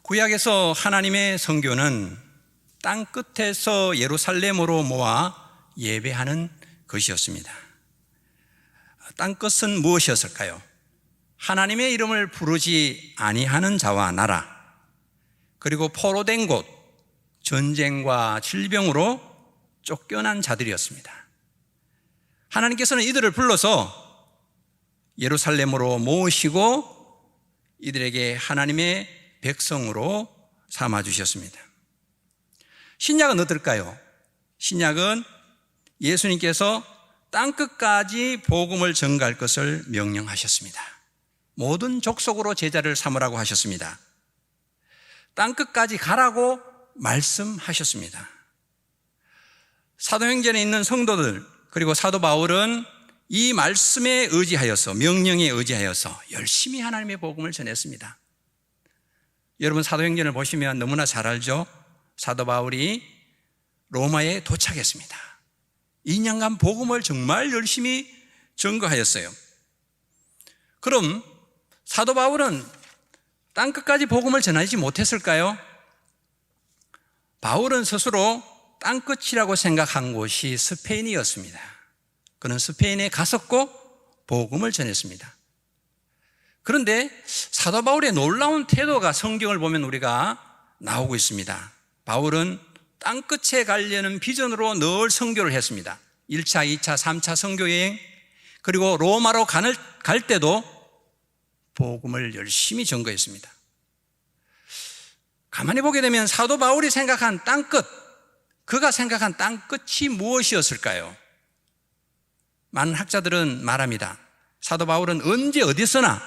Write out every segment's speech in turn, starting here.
구약에서 하나님의 선교는 땅끝에서 예루살렘으로 모아 예배하는 것이었습니다. 땅끝은 무엇이었을까요? 하나님의 이름을 부르지 아니하는 자와 나라, 그리고 포로된 곳, 전쟁과 질병으로 쫓겨난 자들이었습니다. 하나님께서는 이들을 불러서 예루살렘으로 모으시고 이들에게 하나님의 백성으로 삼아주셨습니다. 신약은 어떨까요? 신약은 예수님께서 땅끝까지 복음을 전가할 것을 명령하셨습니다. 모든 족속으로 제자를 삼으라고 하셨습니다. 땅끝까지 가라고 말씀하셨습니다. 사도행전에 있는 성도들, 그리고 사도 바울은 이 말씀에 의지하여서, 명령에 의지하여서 열심히 하나님의 복음을 전했습니다. 여러분, 사도행전을 보시면 너무나 잘 알죠? 사도 바울이 로마에 도착했습니다. 2년간 복음을 정말 열심히 전거하였어요. 그럼 사도 바울은 땅끝까지 복음을 전하지 못했을까요? 바울은 스스로 땅끝이라고 생각한 곳이 스페인이었습니다. 그는 스페인에 갔었고 복음을 전했습니다. 그런데 사도 바울의 놀라운 태도가 성경을 보면 우리가 나오고 있습니다. 바울은 땅끝에 가려는 비전으로 늘 선교를 했습니다. 1차, 2차, 3차 선교여행, 그리고 로마로 갈 때도 복음을 열심히 전거했습니다. 가만히 보게 되면 사도 바울이 생각한 땅끝, 그가 생각한 땅끝이 무엇이었을까요? 많은 학자들은 말합니다. 사도 바울은 언제 어디서나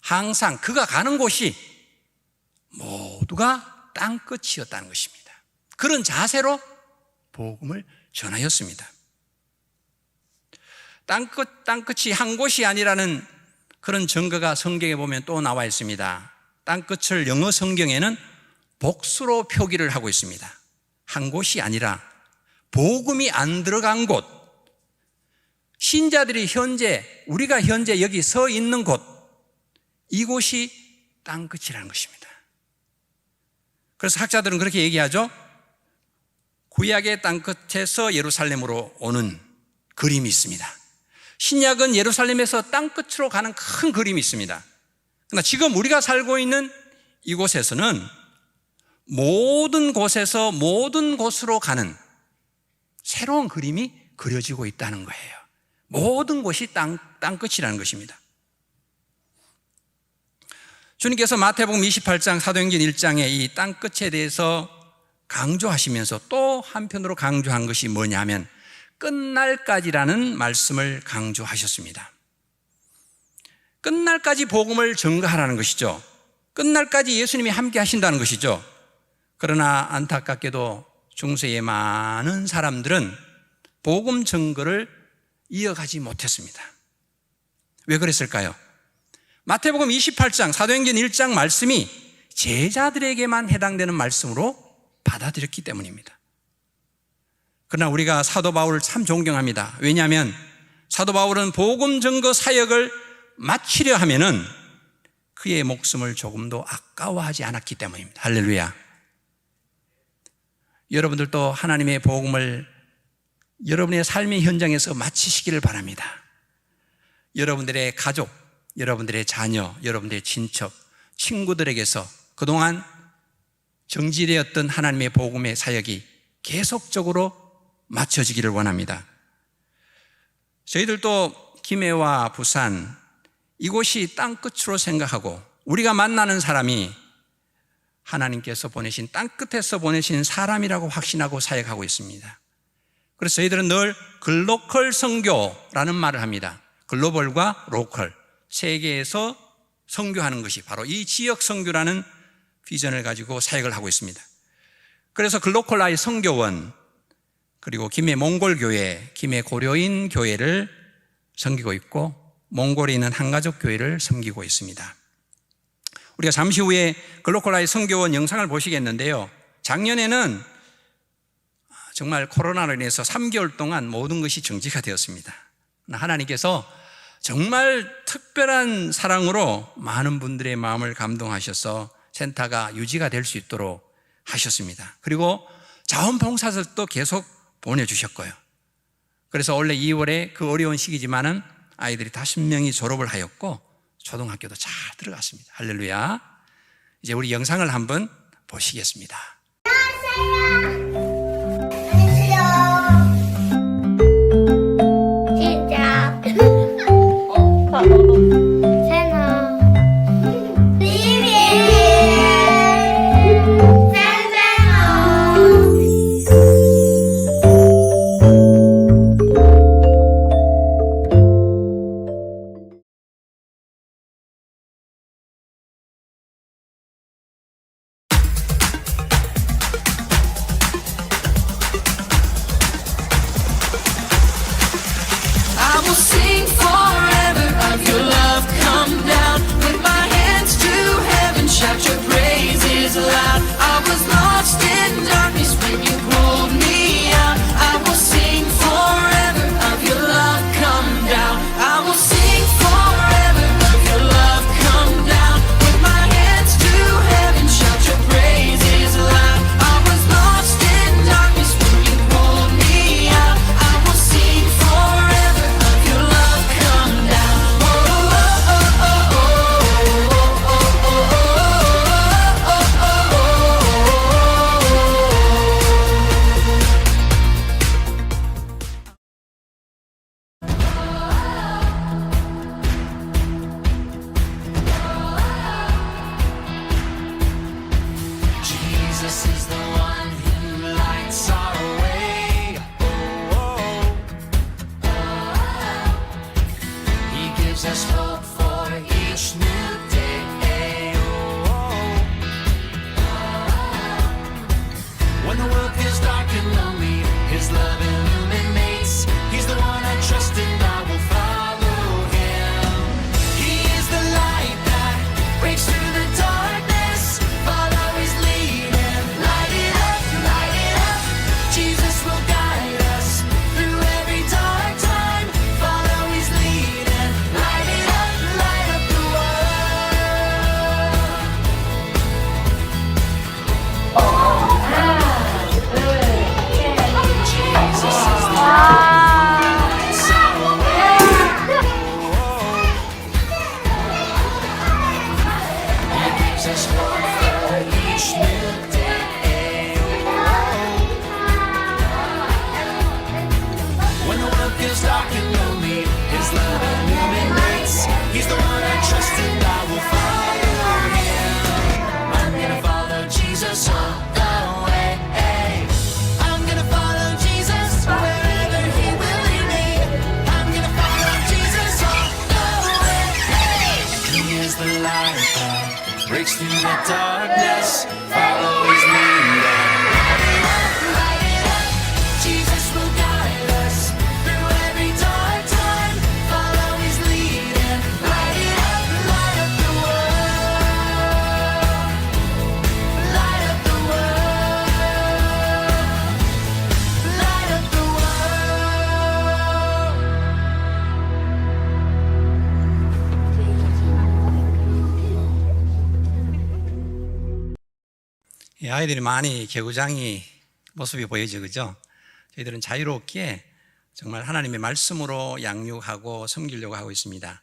항상 그가 가는 곳이 모두가 땅끝이었다는 것입니다. 그런 자세로 복음을 전하였습니다. 땅끝이 한 곳이 아니라는 그런 증거가 성경에 보면 또 나와 있습니다. 땅끝을 영어 성경에는 복수로 표기를 하고 있습니다. 한 곳이 아니라 복음이 안 들어간 곳, 신자들이 우리가 현재 여기 서 있는 곳, 이곳이 땅끝이라는 것입니다. 그래서 학자들은 그렇게 얘기하죠. 구약의 땅끝에서 예루살렘으로 오는 그림이 있습니다. 신약은 예루살렘에서 땅끝으로 가는 큰 그림이 있습니다. 그러나 지금 우리가 살고 있는 이곳에서는 모든 곳에서 모든 곳으로 가는 새로운 그림이 그려지고 있다는 거예요. 모든 곳이 땅끝이라는 것입니다. 주님께서 마태복음 28장, 사도행전 1장에 이 땅끝에 대해서 강조하시면서 또 한편으로 강조한 것이 뭐냐면 끝날까지라는 말씀을 강조하셨습니다. 끝날까지 복음을 전가하라는 것이죠. 끝날까지 예수님이 함께 하신다는 것이죠. 그러나 안타깝게도 중세의 많은 사람들은 복음 전거를 이어가지 못했습니다. 왜 그랬을까요? 마태복음 28장, 사도행전 1장 말씀이 제자들에게만 해당되는 말씀으로 받아들였기 때문입니다. 그러나 우리가 사도 바울을 참 존경합니다. 왜냐하면 사도 바울은 복음 전거 사역을 마치려 하면은 그의 목숨을 조금도 아까워하지 않았기 때문입니다. 할렐루야. 여러분들도 하나님의 복음을 여러분의 삶의 현장에서 마치시기를 바랍니다. 여러분들의 가족, 여러분들의 자녀, 여러분들의 친척, 친구들에게서 그동안 정지되었던 하나님의 복음의 사역이 계속적으로 마쳐지기를 원합니다. 저희들도 김해와 부산, 이곳이 땅끝으로 생각하고 우리가 만나는 사람이 하나님께서 보내신, 땅끝에서 보내신 사람이라고 확신하고 사역하고 있습니다. 그래서 저희들은 늘 글로컬 선교라는 말을 합니다. 글로벌과 로컬, 세계에서 선교하는 것이 바로 이 지역 선교라는 비전을 가지고 사역을 하고 있습니다. 그래서 글로컬 선교원, 그리고 김해 몽골교회, 김해 고려인 교회를 섬기고 있고 몽골에 있는 한가족 교회를 섬기고 있습니다. 우리가 잠시 후에 글로컬 선교원 영상을 보시겠는데요, 작년에는 정말 코로나로 인해서 3개월 동안 모든 것이 정지가 되었습니다. 하나님께서 정말 특별한 사랑으로 많은 분들의 마음을 감동하셔서 센터가 유지가 될 수 있도록 하셨습니다. 그리고 자원봉사자도 계속 보내주셨고요. 그래서 원래 2월에 그 어려운 시기지만은 아이들이 50명이 졸업을 하였고 초등학교도 잘 들어갔습니다. 할렐루야. 이제 우리 영상을 한번 보시겠습니다. 시작. 세나 비비 센세나 I will sing forever of your love come down. With my hands to heaven, shout your praises loud. I was lost in darkness when you pulled me out. I will sing forever of your love come down. I will sing forever of your love come down. With my hands to heaven, shout your praises loud. I was lost in darkness when you pulled me out. I will sing forever of your love come down. Jesus is the one who lights our way. He gives us hope for each new day. When the world feels dark and lonely, His love illuminates. He's the one I trust and I will follow Him. He is the light that breaks through the darkness. Follow His lead and light it up, light it up. Jesus will guide us through every dark time. Follow His lead and light it up, light up the world. Jesus is the lights our way. He gives us hope for each new day. When the world feels dark and lonely, His love illuminates. He's the one I trust and I will follow Him. I'm gonna follow Jesus all the way. I'm gonna follow Jesus wherever He will lead me. I'm gonna follow Jesus all the way. He is the light that breaks through the darkness. Follow His lead and light it up, light it up. Jesus will guide us through every dark time. Follow His lead and light it up, light up the world. Light up the world. Light up the world. 이 아이들이 많이 개구장이 모습이 보이죠, 그죠? 저희들은 자유롭게 정말 하나님의 말씀으로 양육하고 섬기려고 하고 있습니다.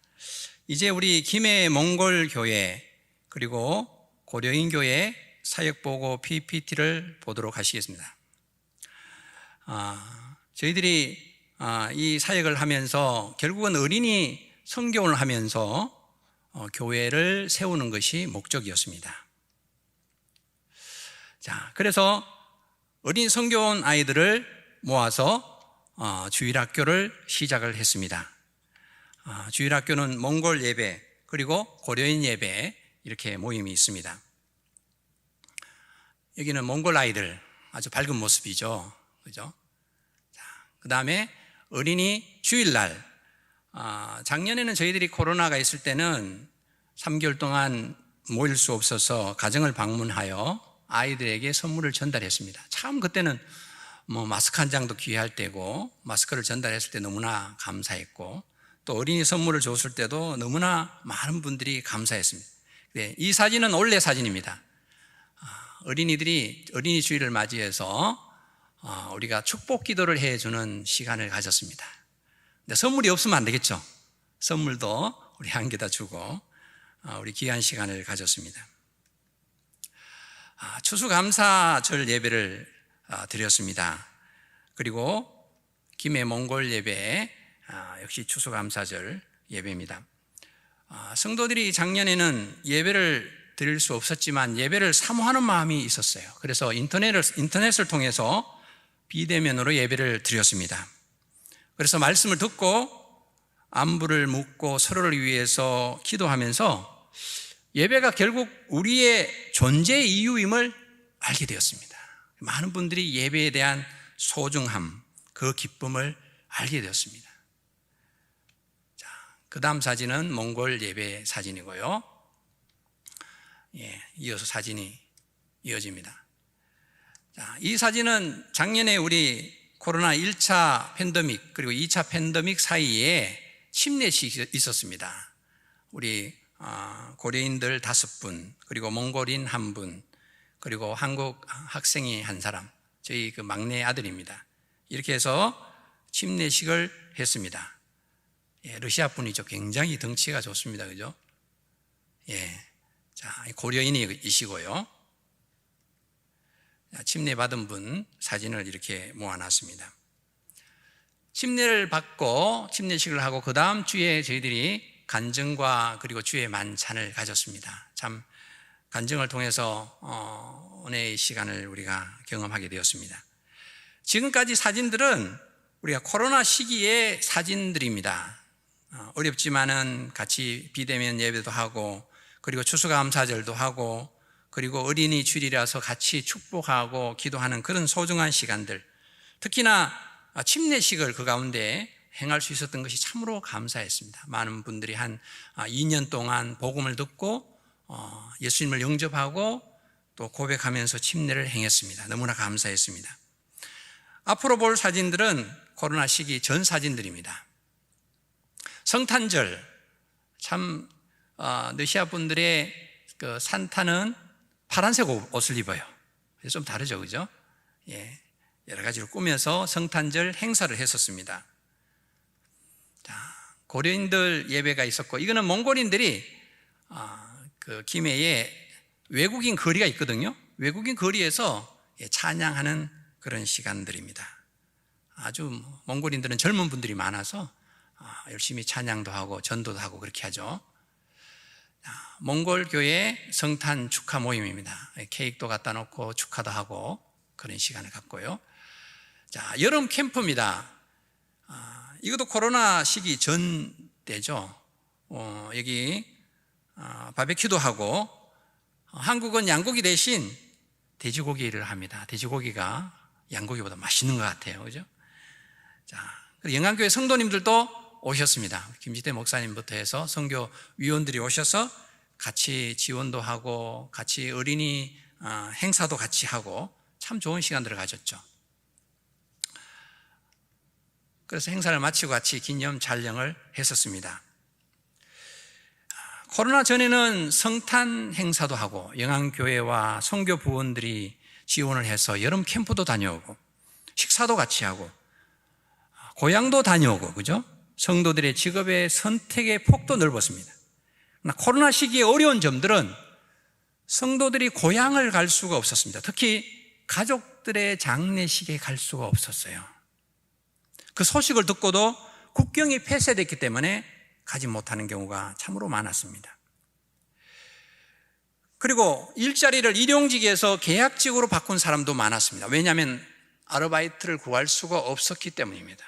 이제 우리 김해 몽골 교회 그리고 고려인 교회 사역보고 PPT를 보도록 하시겠습니다. 저희들이 이 사역을 하면서 결국은 어린이 성교를 하면서 교회를 세우는 것이 목적이었습니다. 자, 그래서 어린 성교원 아이들을 모아서 주일학교를 시작을 했습니다. 주일학교는 몽골 예배 그리고 고려인 예배 이렇게 모임이 있습니다. 여기는 몽골 아이들 아주 밝은 모습이죠, 그죠? 그 다음에 어린이 주일날, 작년에는 저희들이 코로나가 있을 때는 3개월 동안 모일 수 없어서 가정을 방문하여 아이들에게 선물을 전달했습니다. 참 그때는 마스크 한 장도 귀할 때고 마스크를 전달했을 때 너무나 감사했고 또 어린이 선물을 줬을 때도 너무나 많은 분들이 감사했습니다. 이 사진은 올해 사진입니다. 어린이들이 어린이 주일을 맞이해서 우리가 축복 기도를 해주는 시간을 가졌습니다. 근데 선물이 없으면 안 되겠죠. 선물도 우리 한 개 다 주고 우리 귀한 시간을 가졌습니다. 추수감사절 예배를 드렸습니다. 그리고 김해 몽골 예배 역시 추수감사절 예배입니다. 성도들이 작년에는 예배를 드릴 수 없었지만 예배를 사모하는 마음이 있었어요. 그래서 인터넷을 통해서 비대면으로 예배를 드렸습니다. 그래서 말씀을 듣고 안부를 묻고 서로를 위해서 기도하면서 예배가 결국 우리의 존재 이유임을 알게 되었습니다. 많은 분들이 예배에 대한 소중함, 그 기쁨을 알게 되었습니다. 자, 그 다음 사진은 몽골 예배 사진이고요. 이어서 사진이 이어집니다. 자, 이 사진은 작년에 우리 코로나 1차 팬데믹 그리고 2차 팬데믹 사이에 침례식이 있었습니다. 우리 고려인들 5분, 그리고 몽골인 1분, 그리고 한국 학생이 1사람, 저희 그 막내 아들입니다. 이렇게 해서 침례식을 했습니다. 러시아 분이죠. 굉장히 덩치가 좋습니다. 그죠? 자, 고려인이시고요. 침례 받은 분 사진을 이렇게 모아놨습니다. 침례를 받고 침례식을 하고 그 다음 주에 저희들이 간증과 그리고 주의 만찬을 가졌습니다. 참 간증을 통해서 은혜의 시간을 우리가 경험하게 되었습니다. 지금까지 사진들은 우리가 코로나 시기의 사진들입니다. 어렵지만은 같이 비대면 예배도 하고 그리고 추수감사절도 하고 그리고 어린이 주일이라서 같이 축복하고 기도하는 그런 소중한 시간들, 특히나 침례식을 그 가운데 행할 수 있었던 것이 참으로 감사했습니다. 많은 분들이 한 2년 동안 복음을 듣고 예수님을 영접하고 또 고백하면서 침례를 행했습니다. 너무나 감사했습니다. 앞으로 볼 사진들은 코로나 시기 전 사진들입니다. 성탄절, 참 러시아 분들의 그 산타는 파란색 옷을 입어요. 좀 다르죠, 그죠? 여러 가지로 꾸며서 성탄절 행사를 했었습니다. 자, 고려인들 예배가 있었고, 이거는 몽골인들이 그 김해에 외국인 거리가 있거든요. 외국인 거리에서 찬양하는 그런 시간들입니다. 아주 몽골인들은 젊은 분들이 많아서 열심히 찬양도 하고 전도도 하고 그렇게 하죠. 몽골 교회 성탄 축하 모임입니다. 케이크도 갖다 놓고 축하도 하고 그런 시간을 갖고요. 자, 여름 캠프입니다. 이것도 코로나 시기 전 때죠. 여기 바베큐도 하고, 한국은 양고기 대신 돼지고기를 합니다. 돼지고기가 양고기보다 맛있는 것 같아요, 그죠? 자, 영안교회 성도님들도 오셨습니다. 김지태 목사님부터 해서 선교 위원들이 오셔서 같이 지원도 하고 같이 어린이 행사도 같이 하고 참 좋은 시간들을 가졌죠. 그래서 행사를 마치고 같이 기념 촬영을 했었습니다. 코로나 전에는 성탄 행사도 하고 영안교회와 선교 부원들이 지원을 해서 여름 캠프도 다녀오고 식사도 같이 하고 고향도 다녀오고, 그죠? 성도들의 직업의 선택의 폭도 넓었습니다. 그러나 코로나 시기의 어려운 점들은 성도들이 고향을 갈 수가 없었습니다. 특히 가족들의 장례식에 갈 수가 없었어요. 그 소식을 듣고도 국경이 폐쇄됐기 때문에 가지 못하는 경우가 참으로 많았습니다. 그리고 일자리를 일용직에서 계약직으로 바꾼 사람도 많았습니다. 왜냐하면 아르바이트를 구할 수가 없었기 때문입니다.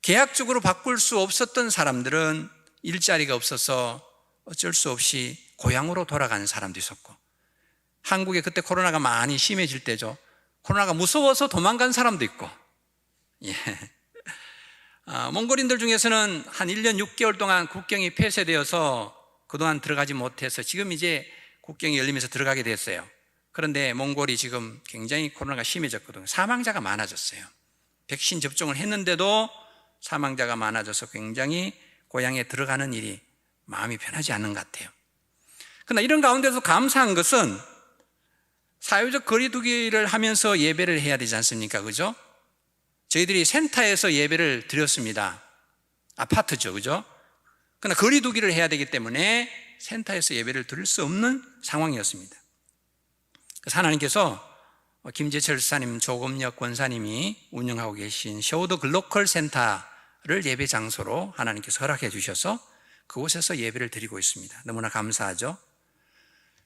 계약직으로 바꿀 수 없었던 사람들은 일자리가 없어서 어쩔 수 없이 고향으로 돌아가는 사람도 있었고, 한국에 그때 코로나가 많이 심해질 때죠. 코로나가 무서워서 도망간 사람도 있고, 몽골인들 중에서는 한 1년 6개월 동안 국경이 폐쇄되어서 그동안 들어가지 못해서 지금 이제 국경이 열리면서 들어가게 됐어요. 그런데 몽골이 지금 굉장히 코로나가 심해졌거든요. 사망자가 많아졌어요. 백신 접종을 했는데도 사망자가 많아져서 굉장히 고향에 들어가는 일이 마음이 편하지 않는 것 같아요. 그러나 이런 가운데서 감사한 것은 사회적 거리두기를 하면서 예배를 해야 되지 않습니까? 그죠? 저희들이 센터에서 예배를 드렸습니다. 아파트죠. 그죠? 그러나 거리두기를 해야 되기 때문에 센터에서 예배를 드릴 수 없는 상황이었습니다. 그래서 하나님께서 김재철 사님, 조금혁 권사님이 운영하고 계신 쇼드 글로컬 센터를 예배 장소로 하나님께서 허락해 주셔서 그곳에서 예배를 드리고 있습니다. 너무나 감사하죠.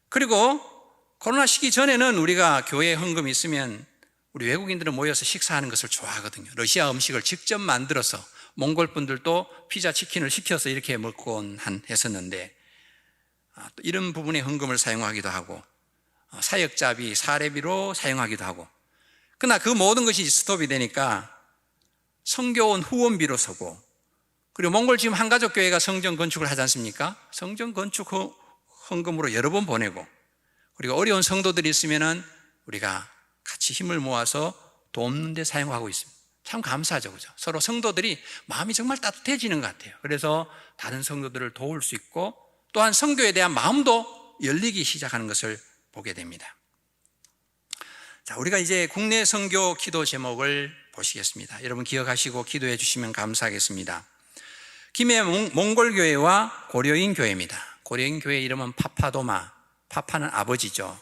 그리고 코로나 시기 전에는 우리가 교회에 헌금이 있으면 우리 외국인들은 모여서 식사하는 것을 좋아하거든요. 러시아 음식을 직접 만들어서 몽골 분들도 피자, 치킨을 시켜서 이렇게 먹곤 했었는데 또 이런 부분에 헌금을 사용하기도 하고 사역자비, 사례비로 사용하기도 하고, 그러나 그 모든 것이 스톱이 되니까 성교원 후원비로 서고, 그리고 몽골 지금 한가족 교회가 성전 건축을 하지 않습니까? 성전 건축 헌금으로 여러 번 보내고, 그리고 어려운 성도들이 있으면은 우리가 같이 힘을 모아서 돕는 데 사용하고 있습니다. 참 감사하죠. 그죠? 서로 성도들이 마음이 정말 따뜻해지는 것 같아요. 그래서 다른 성도들을 도울 수 있고, 또한 성교에 대한 마음도 열리기 시작하는 것을 보게 됩니다. 자, 우리가 이제 국내 선교 기도 제목을 보시겠습니다. 여러분 기억하시고 기도해 주시면 감사하겠습니다. 김해 몽골 교회와 고려인 교회입니다. 고려인 교회 이름은 파파도마. 파파는 아버지죠.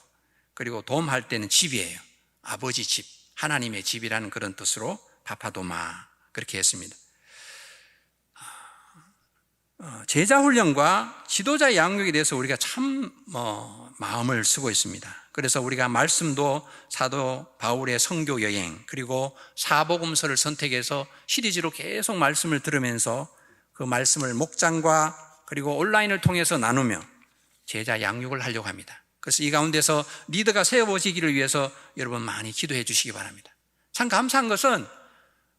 그리고 돔할 때는 집이에요. 아버지 집, 하나님의 집이라는 그런 뜻으로 파파도마 그렇게 했습니다. 제자 훈련과 지도자 양육에 대해서 우리가 참 마음을 쓰고 있습니다. 그래서 우리가 말씀도 사도 바울의 선교 여행, 그리고 사복음서를 선택해서 시리즈로 계속 말씀을 들으면서 그 말씀을 목장과 그리고 온라인을 통해서 나누며 제자 양육을 하려고 합니다. 그래서 이 가운데서 리더가 세워지기를 위해서 여러분 많이 기도해 주시기 바랍니다. 참 감사한 것은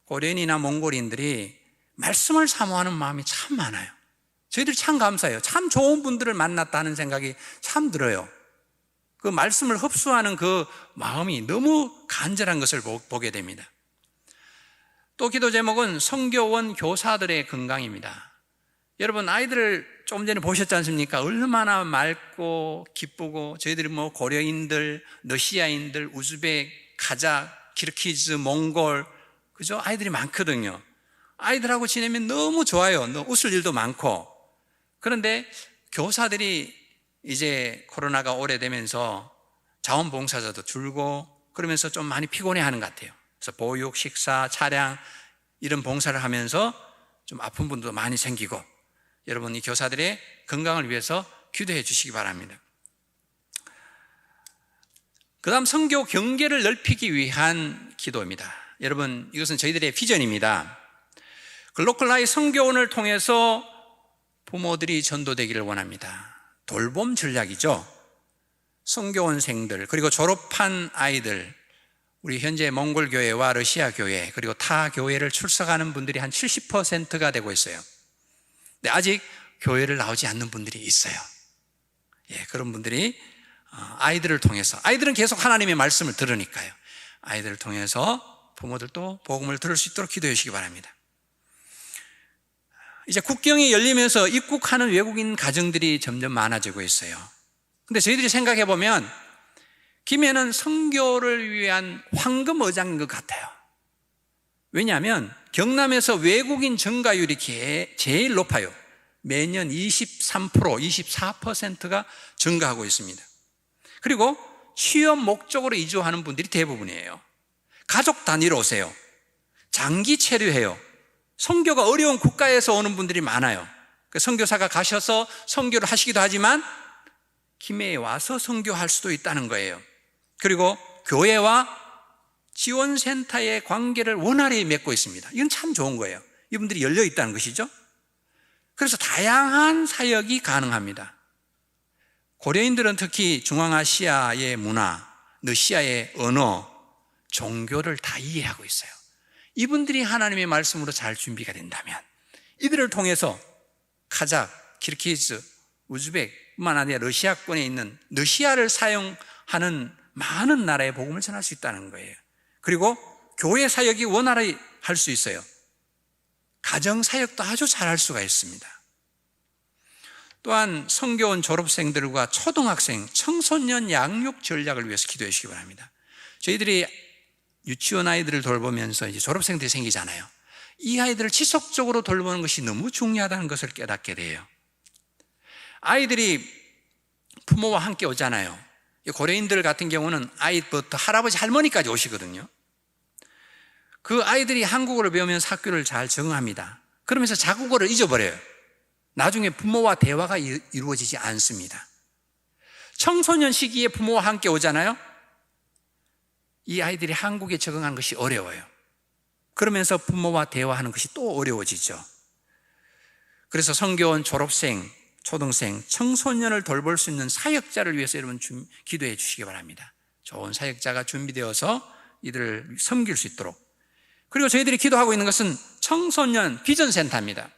고려인이나 몽골인들이 말씀을 사모하는 마음이 참 많아요. 저희들이 참 감사해요. 참 좋은 분들을 만났다는 생각이 참 들어요. 그 말씀을 흡수하는 그 마음이 너무 간절한 것을 보게 됩니다. 또 기도 제목은 선교원 교사들의 건강입니다. 여러분 아이들을 조금 전에 보셨지 않습니까? 얼마나 맑고 기쁘고, 저희들이 고려인들, 러시아인들, 우즈벡, 카자흐, 키르기즈, 몽골, 그죠? 아이들이 많거든요. 아이들하고 지내면 너무 좋아요. 웃을 일도 많고. 그런데 교사들이 이제 코로나가 오래되면서 자원봉사자도 줄고 그러면서 좀 많이 피곤해하는 것 같아요. 그래서 보육, 식사, 차량 이런 봉사를 하면서 좀 아픈 분도 많이 생기고, 여러분 이 교사들의 건강을 위해서 기도해 주시기 바랍니다. 그 다음 선교 경계를 넓히기 위한 기도입니다. 여러분 이것은 저희들의 비전입니다. 글로컬라이 선교원을 통해서 부모들이 전도되기를 원합니다. 돌봄 전략이죠. 선교원생들 그리고 졸업한 아이들, 우리 현재 몽골 교회와 러시아 교회 그리고 타 교회를 출석하는 분들이 한 70%가 되고 있어요. 근데 아직 교회를 나오지 않는 분들이 있어요. 그런 분들이 아이들을 통해서, 아이들은 계속 하나님의 말씀을 들으니까요, 아이들을 통해서 부모들도 복음을 들을 수 있도록 기도해 주시기 바랍니다. 이제 국경이 열리면서 입국하는 외국인 가정들이 점점 많아지고 있어요. 근데 저희들이 생각해 보면 김해는 선교를 위한 황금 어장인 것 같아요. 왜냐하면 경남에서 외국인 증가율이 제일 높아요. 매년 23%, 24%가 증가하고 있습니다. 그리고 취업 목적으로 이주하는 분들이 대부분이에요. 가족 단위로 오세요. 장기 체류해요. 선교가 어려운 국가에서 오는 분들이 많아요. 선교사가 가셔서 선교를 하시기도 하지만 김해에 와서 선교할 수도 있다는 거예요. 그리고 교회와 지원센터의 관계를 원활히 맺고 있습니다. 이건 참 좋은 거예요. 이분들이 열려 있다는 것이죠. 그래서 다양한 사역이 가능합니다. 고려인들은 특히 중앙아시아의 문화, 러시아의 언어, 종교를 다 이해하고 있어요. 이분들이 하나님의 말씀으로 잘 준비가 된다면 이들을 통해서 카자흐, 키르기즈, 우즈벡뿐만 아니라 러시아권에 있는 러시아를 사용하는 많은 나라의 복음을 전할 수 있다는 거예요. 그리고 교회 사역이 원활히 할 수 있어요. 가정 사역도 아주 잘 할 수가 있습니다. 또한 성교원 졸업생들과 초등학생, 청소년 양육 전략을 위해서 기도해 주시기 바랍니다. 저희들이 유치원 아이들을 돌보면서 이제 졸업생들이 생기잖아요. 이 아이들을 지속적으로 돌보는 것이 너무 중요하다는 것을 깨닫게 돼요. 아이들이 부모와 함께 오잖아요. 고려인들 같은 경우는 아이부터 할아버지, 할머니까지 오시거든요. 그 아이들이 한국어를 배우면서 학교를 잘 적응합니다. 그러면서 자국어를 잊어버려요. 나중에 부모와 대화가 이루어지지 않습니다. 청소년 시기에 부모와 함께 오잖아요. 이 아이들이 한국에 적응하는 것이 어려워요. 그러면서 부모와 대화하는 것이 또 어려워지죠. 그래서 성교원 졸업생, 초등생, 청소년을 돌볼 수 있는 사역자를 위해서 여러분 기도해 주시기 바랍니다. 좋은 사역자가 준비되어서 이들을 섬길 수 있도록. 그리고 저희들이 기도하고 있는 것은 청소년 비전센터입니다.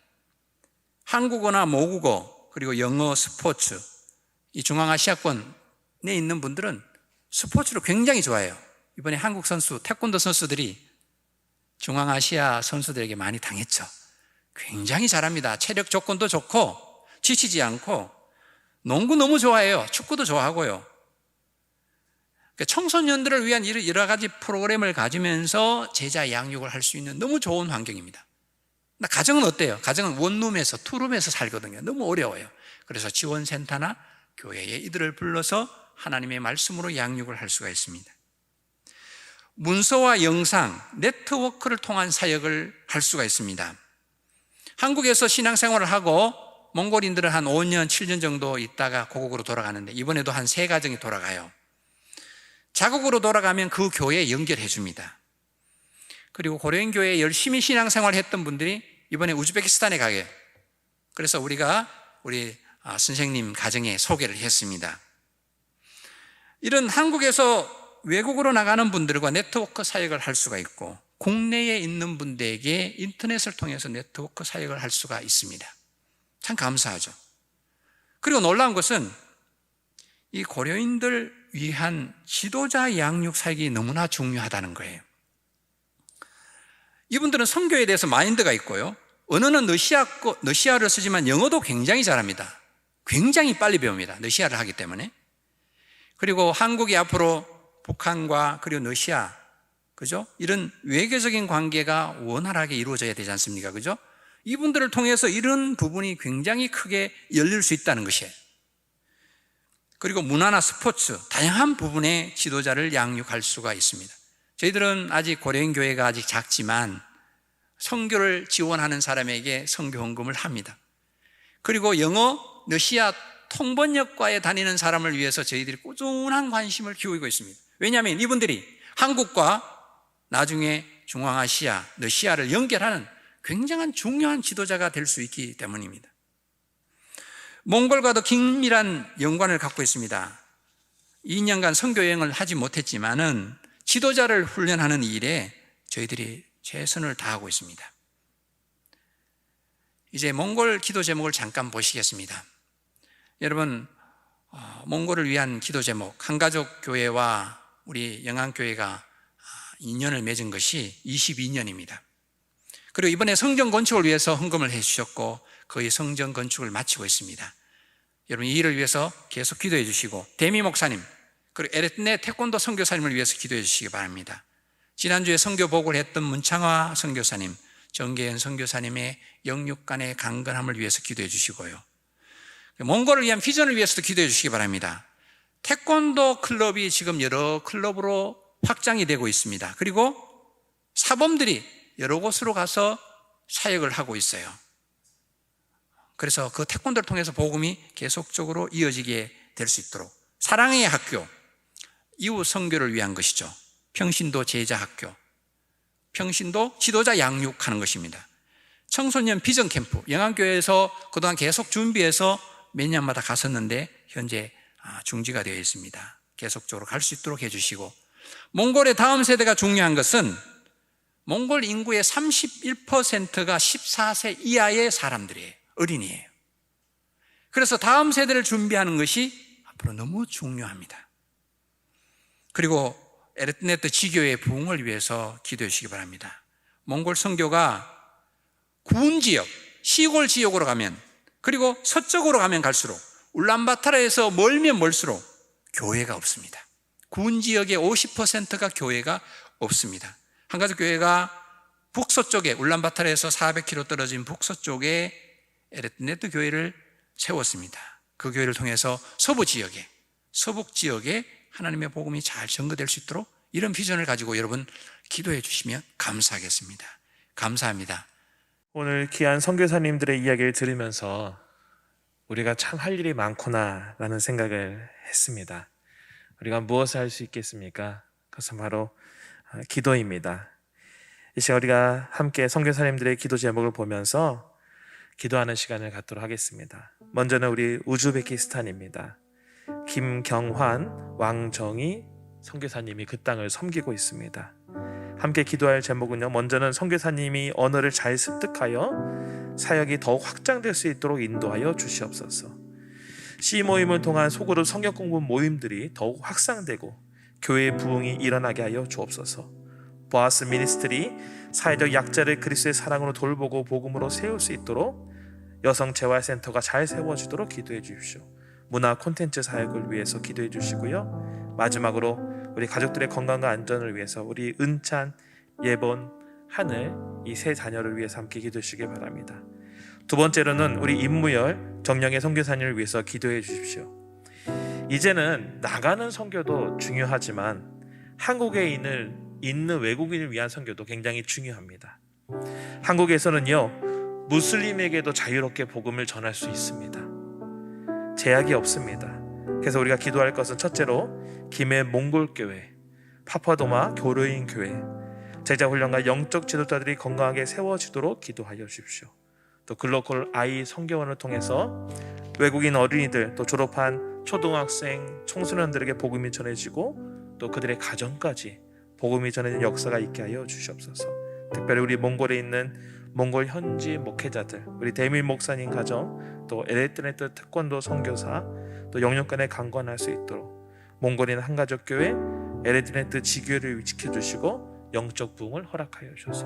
한국어나 모국어, 그리고 영어, 스포츠, 이 중앙아시아권에 있는 분들은 스포츠를 굉장히 좋아해요. 이번에 한국 선수, 태권도 선수들이 중앙아시아 선수들에게 많이 당했죠. 굉장히 잘합니다. 체력 조건도 좋고 지치지 않고 농구 너무 좋아해요. 축구도 좋아하고요. 청소년들을 위한 여러 가지 프로그램을 가지면서 제자 양육을 할 수 있는 너무 좋은 환경입니다. 가정은 어때요? 가정은 원룸에서 투룸에서 살거든요. 너무 어려워요. 그래서 지원센터나 교회에 이들을 불러서 하나님의 말씀으로 양육을 할 수가 있습니다. 문서와 영상, 네트워크를 통한 사역을 할 수가 있습니다. 한국에서 신앙생활을 하고 몽골인들은 한 5년, 7년 정도 있다가 고국으로 돌아가는데 이번에도 한 3가정이 돌아가요. 자국으로 돌아가면 그 교회에 연결해 줍니다. 그리고 고려인 교회에 열심히 신앙생활을 했던 분들이 이번에 우즈베키스탄에 가게. 그래서 우리가 우리 선생님 가정에 소개를 했습니다. 이런 한국에서 외국으로 나가는 분들과 네트워크 사역을 할 수가 있고 국내에 있는 분들에게 인터넷을 통해서 네트워크 사역을 할 수가 있습니다. 참 감사하죠. 그리고 놀라운 것은 이 고려인들 위한 지도자 양육 사역이 너무나 중요하다는 거예요. 이분들은 선교에 대해서 마인드가 있고요. 언어는 러시아어를 쓰지만 영어도 굉장히 잘합니다. 굉장히 빨리 배웁니다. 러시아를 하기 때문에. 그리고 한국이 앞으로 북한과 그리고 러시아, 그죠? 이런 외교적인 관계가 원활하게 이루어져야 되지 않습니까? 그죠? 이분들을 통해서 이런 부분이 굉장히 크게 열릴 수 있다는 것이에요. 그리고 문화나 스포츠, 다양한 부분의 지도자를 양육할 수가 있습니다. 저희들은 아직 고려인 교회가 아직 작지만 선교를 지원하는 사람에게 선교 헌금을 합니다. 그리고 영어, 러시아 통번역과에 다니는 사람을 위해서 저희들이 꾸준한 관심을 기울이고 있습니다. 왜냐하면 이분들이 한국과 나중에 중앙아시아, 러시아를 연결하는 굉장한 중요한 지도자가 될 수 있기 때문입니다. 몽골과도 긴밀한 연관을 갖고 있습니다. 2년간 선교여행을 하지 못했지만은 지도자를 훈련하는 일에 저희들이 최선을 다하고 있습니다. 이제 몽골 기도 제목을 잠깐 보시겠습니다. 여러분, 몽골을 위한 기도 제목, 한가족 교회와 우리 영안교회가 인연을 맺은 것이 22년입니다. 그리고 이번에 성전 건축을 위해서 헌금을 해주셨고 거의 성전 건축을 마치고 있습니다. 여러분, 이 일을 위해서 계속 기도해 주시고 데미 목사님, 그리고 에르트네 태권도 선교사님을 위해서 기도해 주시기 바랍니다. 지난주에 선교 보고를 했던 문창화 선교사님, 정계현 선교사님의 영육간의 강건함을 위해서 기도해 주시고요. 몽골을 위한 비전을 위해서도 기도해 주시기 바랍니다. 태권도 클럽이 지금 여러 클럽으로 확장이 되고 있습니다. 그리고 사범들이 여러 곳으로 가서 사역을 하고 있어요. 그래서 그 태권도를 통해서 복음이 계속적으로 이어지게 될 수 있도록 사랑의 학교, 이웃 선교를 위한 것이죠. 평신도 제자 학교, 평신도 지도자 양육하는 것입니다. 청소년 비전 캠프, 영안교회에서 그동안 계속 준비해서 몇 년마다 갔었는데 현재 중지가 되어 있습니다. 계속적으로 갈 수 있도록 해주시고, 몽골의 다음 세대가 중요한 것은 몽골 인구의 31%가 14세 이하의 사람들이에요. 어린이에요. 그래서 다음 세대를 준비하는 것이 앞으로 너무 중요합니다. 그리고 에르트네트 지교의 부흥을 위해서 기도해 주시기 바랍니다. 몽골 선교가 군 지역, 시골 지역으로 가면 그리고 서쪽으로 가면 갈수록 울란바타르에서 멀면 멀수록 교회가 없습니다. 군 지역의 50%가 교회가 없습니다. 한 가지 교회가 북서쪽에 울란바타르에서 400km 떨어진 북서쪽에 에르트네트 교회를 세웠습니다. 그 교회를 통해서 서부 지역에, 서북 지역에 하나님의 복음이 잘 전거될 수 있도록 이런 비전을 가지고 여러분 기도해 주시면 감사하겠습니다. 감사합니다. 오늘 귀한 선교사님들의 이야기를 들으면서 우리가 참 할 일이 많구나 라는 생각을 했습니다. 우리가 무엇을 할 수 있겠습니까? 그것은 바로 기도입니다. 이 시간 우리가 함께 선교사님들의 기도 제목을 보면서 기도하는 시간을 갖도록 하겠습니다. 먼저는 우리 우즈베키스탄입니다. 김경환, 왕정희 선교사님이 그 땅을 섬기고 있습니다. 함께 기도할 제목은요, 먼저는 선교사님이 언어를 잘 습득하여 사역이 더욱 확장될 수 있도록 인도하여 주시옵소서. C 모임을 통한 소그룹 성경 공부 모임들이 더욱 확산되고 교회의 부흥이 일어나게 하여 주옵소서. 보아스 미니스트리 사회적 약자를 그리스도의 사랑으로 돌보고 복음으로 세울 수 있도록 여성 재활센터가 잘 세워지도록 기도해 주십시오. 문화 콘텐츠 사역을 위해서 기도해 주시고요. 마지막으로 우리 가족들의 건강과 안전을 위해서 우리 은찬, 예본, 하늘 이 세 자녀를 위해서 함께 기도해 주시기 바랍니다. 두 번째로는 우리 임무열 정령의 선교사님을 위해서 기도해 주십시오. 이제는 나가는 선교도 중요하지만 한국에 있는 외국인을 위한 선교도 굉장히 중요합니다. 한국에서는요, 무슬림에게도 자유롭게 복음을 전할 수 있습니다. 제약이 없습니다. 그래서 우리가 기도할 것은 첫째로 김해 몽골교회, 파파도마 교류인 교회, 제자훈련과 영적 지도자들이 건강하게 세워지도록 기도하여 주십시오. 또 글로컬 아이 선교원을 통해서 외국인 어린이들, 또 졸업한 초등학생, 청소년들에게 복음이 전해지고 또 그들의 가정까지 복음이 전해지는 역사가 있게 하여 주시옵소서. 특별히 우리 몽골에 있는 몽골 현지 목회자들, 우리 대밀 목사님 가정, 또 에르트네트 태권도 선교사, 또 영육간에 강건할 수 있도록 몽골인 한가족 교회, 에르트네트 지교를 지켜주시고 영적 부흥을 허락하여 주셔서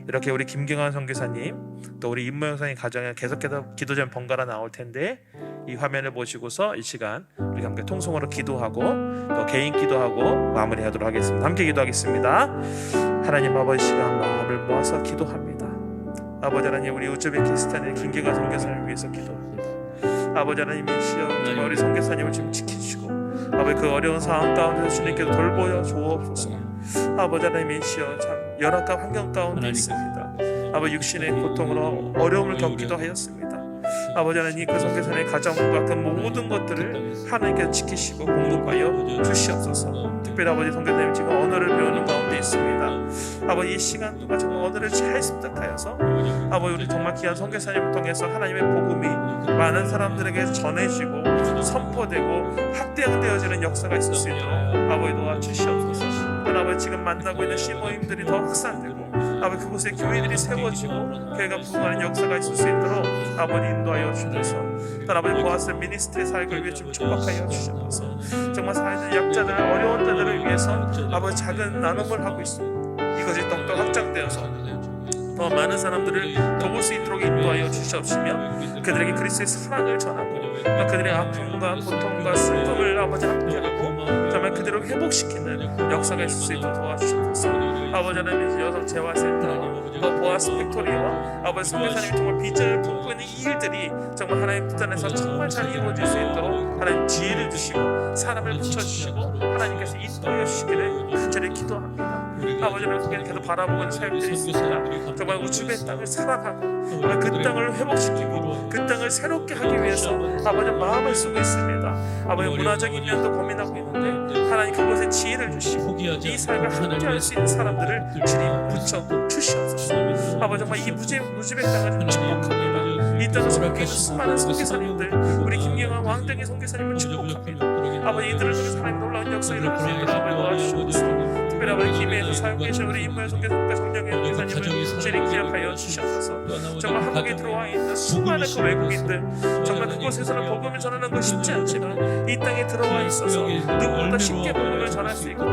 이렇게 우리 김경환 선교사님, 또 우리 임무영사님 가정에 계속해서 기도 제목 번갈아 나올 텐데 이 화면을 보시고서 이 시간 우리 함께 통성으로 기도하고 또 개인 기도하고 마무리하도록 하겠습니다. 함께 기도하겠습니다. 하나님 아버지, 시간 마음을 모아서 기도합니다. 아버지 하나님, 우리 우즈베키스탄의 김경환 선교사님을 위해서 기도합니다. 아버지 하나님, 이 시간 정말 우리 선교사님을 좀 지키시고 아버지 그 어려운 상황 가운데서 주님께서 돌보여 주옵소서. 아버지 하나님, 이 시간 참 열악한 환경 가운데 있습니다. 아버지 육신의 고통으로 어려움을 겪기도 하였습니다. 아버지 하나님, 그 선교사님의 가정과 그 모든 것들을 하나님께서 지키시고 공급하여 주시옵소서. 특별히 아버지 선교사님 지금 언어를 배우는 가운데 있습니다. 아버지 이 시간 동안 정말 언어를 잘 습득하여서 아버지 우리 정말 귀한 선교사님을 통해서 하나님의 복음이 많은 사람들에게 전해지고 선포되고 확대되어지는 역사가 있을 수 있도록 아버지 도와주시옵소서. 아버지 지금 만나고 있는 시모임들이 더 확산되고 아버지 그곳에 교회들이 세워지고 교회가 부흥하는 역사가 있을 수 있도록 아버지 인도하여 주셔서 아버지 보아스 미니스트리 사역을 위해 좀 축복하여 주셔서 정말 사회적 약자들 어려운 자들을 위해서 아버지 작은 나눔을 하고 있습니다. 이것이 더욱더 확장되어서 더 많은 사람들을 도울 수 있도록 인도하여 주시옵시며 그들에게 그리스도의 사랑을 전하고 또 그들의 아픔과 고통과 슬픔을 아버지 함께하고 정말 그대로 회복시키는 역사가 있을 수 있도록 도와주셔서 아버지 하나님, 여성 재활센터 또 보아스 팩토리와 아버지 선교사님이 정말 비전을 품고 있는 이 일들이 정말 하나님 뜻안에서 정말 잘 이루어질 수 있도록 하나님 지혜를 주시고 사람을 붙여주시고 하나님께서 인도하여 주시기를 간절히 기도합니다. 아버지 하나님, 계속 바라보고 있는 사역들이 있습니다. 정말 우주의 땅을 사랑하고 그 땅을 회복시키고 그 땅을 새롭게 하기 위해서 아버지 마음을 쓰고 있습니다. 아버지 문화적인 면도 고민하고 있는데 하나님 그곳에 지혜를 주시고 이 삶을 함께할 수 있는 사람들을 주님 붙여 주시옵소서. 아버지 정말 이 우즈벡 땅을 축복합니다. 이 땅을 섬기는 수많은 선교사님들, 우리 김경환 왕정의 선교사님을 축복합니다. 아버지 이들을 통해서 하나님 놀라운 역사 일어날 수 있도록 아버지 도와주시옵소서. 특별히 아버지 김해에서 살고 계신 우리 임무의 선교사님과 정령의 선교사님을 주님 기억하여 주셔서 정말 한국에 들어와 있는 수많은 그 외국인들, 정말 그곳에서는 복음을 전하는 건 쉽지 않지만 이 땅에 들어와 있어서 누구보다 쉽게 복음을 전할 수 있고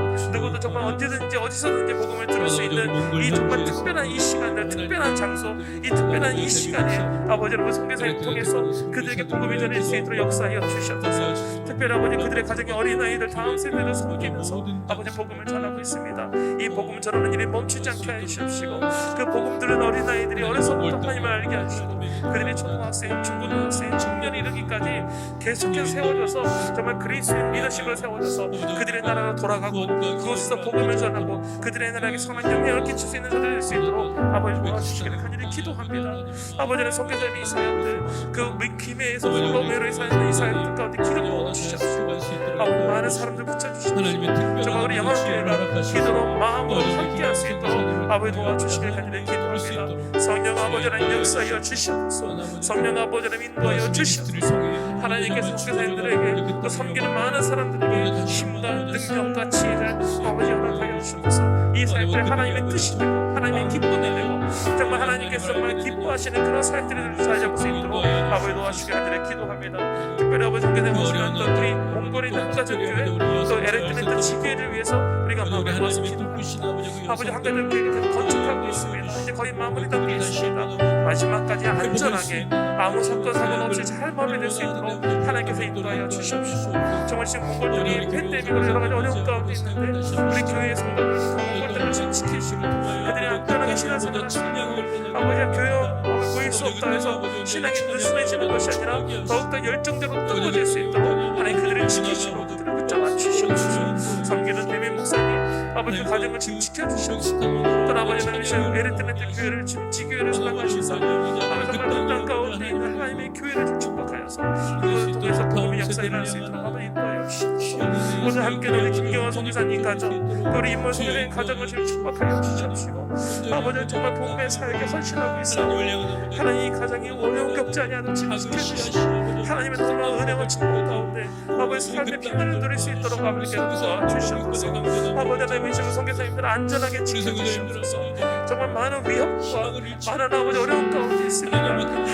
누구도 정말 언제든지 어디서든지 복음을 들을 수 있는 이 정말 특별한 이 시간들, 특별한 장소, 이 특별한 이 시간에 아버지 여러분 선교사님 통해서 그들에게 복음을 전할 수 있도록 역사하여 주셔서 특별히 아버지 그들의 가정의 어린아이들 다음 세대를 섬기면서 아버지 복음을 전하고 있습니다. 이 복음 전하는 일이 멈추지 않게 하시옵시고 그 복음 들은 어린아이들이 어려서부터 하나님을 알게 하시고 그들이 초등학생, 중고등학생, 청년이 이르기까지 계속해서 세워져서 정말 그리스도인 리더십을 세워져서 그들의 나라로 돌아가고 그곳에서 복음을 전하고 그들의 나라에게 선한 영향을 끼칠 수 있는 자들이 될 수 있도록 아버지 도와주시기를 간절히 기도합니다. 아버지는 선교사님 이 사역들 그 김해에서 로메로에 사는 이 사역들 가운데 기름 부어주시옵시고 아버지 많은 사람들 붙여주시옵시고 정말 우리 영화교회가 기도로 마음으로 함께할 수 있도록 아버지 도와주시기를 간절히 기도합니다. 성령 아버지 하나님 역사하여 주시옵소서. 성령 아버지 하나님 인도하여 주시옵소서. 하나님께서 선교사님들에게 또 섬기는 많은 사람들에게 힘과 능력과 지혜를 아버지 허락하여 주셔서 이 사역들이 하나님의 뜻이 되고 하나님의 기쁨이 되고 정말 하나님께서 정말 기뻐하시는 그런 사역들을 잘 잡을 수 있도록 아버지 도와주시기 간절히 기도합니다. 특별히 아버지 선교사님 모시는 또 우리 몽골에 있는 한가족교회 또 에레트멘트 지교회를 위해서 우리가 마음을 모아서 기도합니다. 아버지 한가족교회가 건축하고 있습니다. 이제 거의 마무리 단계에 있습니다. 마지막까지 안전하게 아무 사건 사고 없이 잘 마무리될 수 있도록 하나님께서 인도하여 주시옵시고 정말 지금 몽골들이 팬데믹으로 여러 가지 어려운 가운데 있는데 우리 교회의 성도들 몽골들을 지금 지키시고 그들이 안전하게 신앙생활을 하시고 아버지가 교회 보일 수 없다 해서 신앙이 느슨해지는 것이 아니라 더욱더 열정적으로 뜨거워질 수 있도록 하나님 그들을 지키시고 그들을 붙잡아 주시옵소서. 섬기는 대민 목사님 아버지 가정을 지금 지켜주시옵소서. 또 아버지는 에르트멘트 교회를 지금 지교회를 살아가시사 아버지 정말 분당 가운데 있는 하나님의 교회를 좀 축복하여서 그것을 통해서 복음의 역사 일어날 수 있도록 아버지 인도하여 주시옵소서. 오늘 함께 우리 김경환 선교사님 가정 또 우리 인물 선교사님 가정을 지금 축복하여 주시옵시고 아버지 정말 복음의 사역에 헌신하고 있어 하나님 이 가정이 어려운 격지 아니하도록 잘 지켜주시고 하나님의 놀라운 은혜와 축복 가운데 아버지 삶의 평안을 누릴 수 있도록 아버지께서 도와주시옵소서. 아버지 하나님 이 지금 선교사님들 안전하게 지켜주시옵소서. 정말 많은 위협과 많은 아버지 어려운 가운데 있습니다.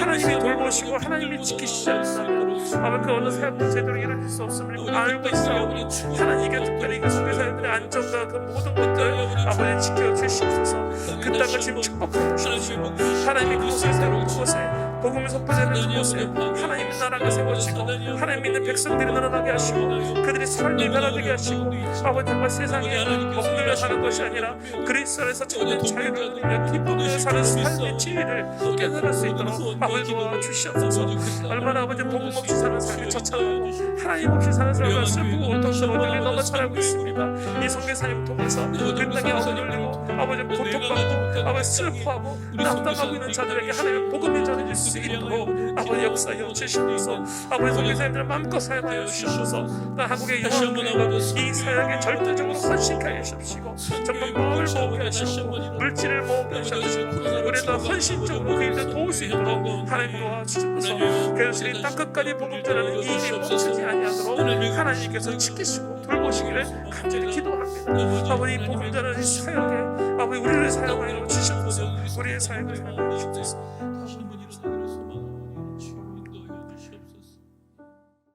하나님이 돌보시고 하나님이 지키시지 않는다면 아버지 그 어느 사역도 제대로 이루어질 수 없음을 알고 있사오니 하나님께 특별히 그 선교사님들의 안전과 그 모든 것들 아버지 지켜주시옵소서. 그 땅을 지금 축복하여 주시옵시고 하나님이 그곳을 세운 그곳에 복음을 선포되는 그곳에 하나님의 나라가 세워지고 하나님 믿는 백성들이 늘어나게 하시고 그들이 삶이 변화되게 하시고 아버지 정말 세상에 먹물려 사는 것이 아니라 그리스도 안에서 참된 자유를 누리며 기쁨으로 사는 삶의 지혜를 깨달을 수 있도록 아버지 도와주시옵소서. 얼마나 아버지 복음 없이 사는 삶이 처참하고 하나님 없이 사는 삶을 슬프고 고통스러운 너무 잘 알고 있습니다. 이 선교사님 통해서 그 땅에 억눌리고 아버지 고통받고 아버지 슬퍼하고 낙담하고 있는 자들에게 하나님의 복음이 전해질 수 있도록 아버지 역사하여 주시옵소서. 아버지 선교사님들을 마음껏 사용하여 주시옵소서. 또 한국의 영화교회가 이 사역에 절대적으로 헌신하여 주시옵시고 정말 마음을 모으게 하시고 물질을 모으게 하시고 우리도 헌신적으로 그들을 도울 수 있도록 하나님 도와주시옵소서. 그래서 이 땅끝까지 복음 전하는 이 일이 멈추지 아니하도록 하나님께서 지키시고 돌보시기를 간절히 기도합니다. 아버지 복음 전하는 이 사역에 아버지 우리를 사용하여 주시옵소서. 우리의 사역을 사용하여 주옵소서.